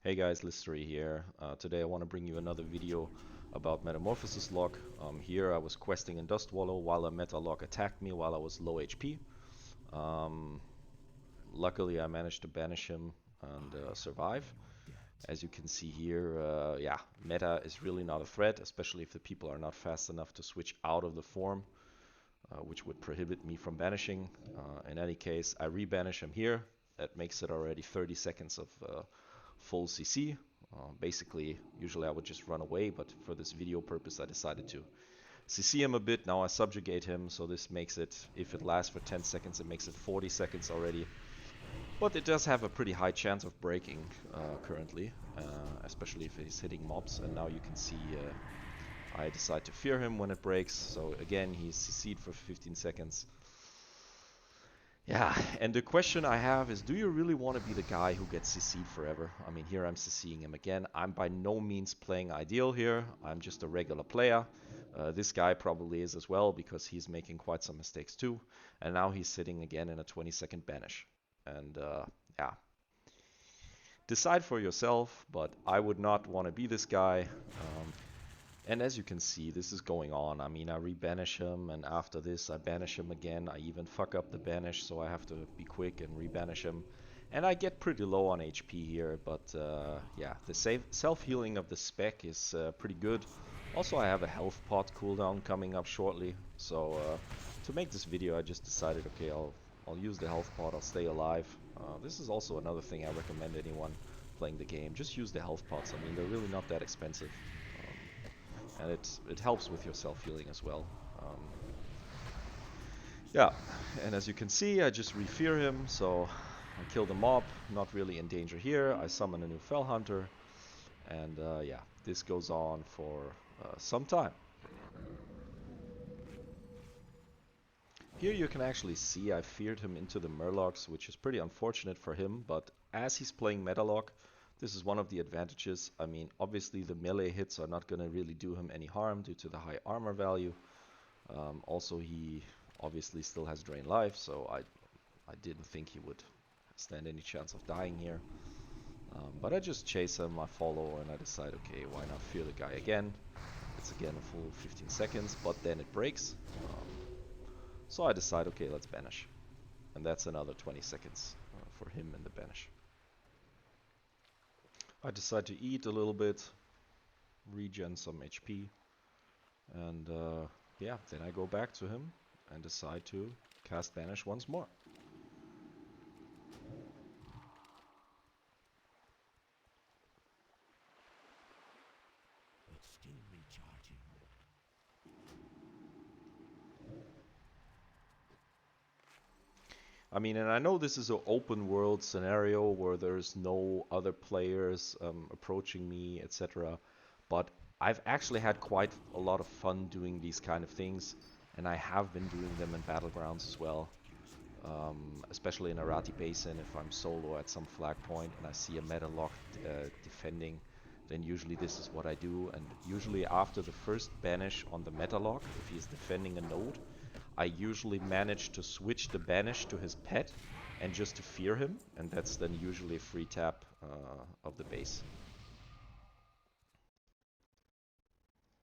Hey guys, Listery here. Today I want to bring you another video about Metamorphosis Lock. Here I was questing in Dust Wallow while a Meta Lock attacked me while I was low HP. Um, Luckily I managed to banish him and survive. As you can see here, yeah, Meta is really not a threat, especially if the people are not fast enough to switch out of the form, which would prohibit me from banishing. In any case, I rebanish him here. That makes it already 30 seconds of full CC. Basically, usually I would just run away, but for this video purpose I decided to CC him a bit. Now I subjugate him, so this makes it, if it lasts for 10 seconds, it makes it 40 seconds already. But it does have a pretty high chance of breaking currently, especially if he's hitting mobs. And now you can see I decide to fear him when it breaks. So again, he's CC'd for 15 seconds. Yeah, and the question I have is, do you really want to be the guy who gets CC'd forever? I mean, here I'm CCing him again. I'm by no means playing ideal here. I'm just a regular player. This guy probably is as well, because he's making quite some mistakes too. And now he's sitting again in a 20-second banish. And yeah, decide for yourself, but I would not want to be this guy. And as you can see, this is going on. I mean, I rebanish him, and after this, I banish him again. I even fuck up the banish, so I have to be quick and rebanish him. And I get pretty low on HP here, but yeah, the self-healing of the spec is pretty good. Also, I have a health pot cooldown coming up shortly, so to make this video, I just decided, okay, I'll use the health pot, I'll stay alive. This is also another thing I recommend anyone playing the game. Just use the health pots. I mean, they're really not that expensive. And it helps with your self-healing as well. Yeah, and as you can see, I just re-fear him, so I kill the mob, not really in danger here. I summon a new Fell Hunter, and yeah, this goes on for some time. Here you can actually see I feared him into the Murlocs, which is pretty unfortunate for him, but as he's playing Metalock, this is one of the advantages. I mean, obviously the melee hits are not going to really do him any harm due to the high armor value. Also, he obviously still has drain life, so I didn't think he would stand any chance of dying here. But I just chase him, I follow, and I decide, okay, why not fear the guy again? It's again a full 15 seconds, but then it breaks. So I decide, okay, let's banish. And that's another 20 seconds for him in the banish. I decide to eat a little bit, regen some HP, and yeah, then I go back to him and decide to cast banish once more. It's still recharging. I mean, and I know this is an open world scenario where there's no other players approaching me, etc. But I've actually had quite a lot of fun doing these kind of things, and I have been doing them in Battlegrounds as well. Especially in Arati Basin, if I'm solo at some flag point and I see a meta lock defending, then usually this is what I do. And usually after the first banish on the meta lock, if he's defending a node, I usually manage to switch the banish to his pet and just to fear him, and that's then usually a free tap of the base.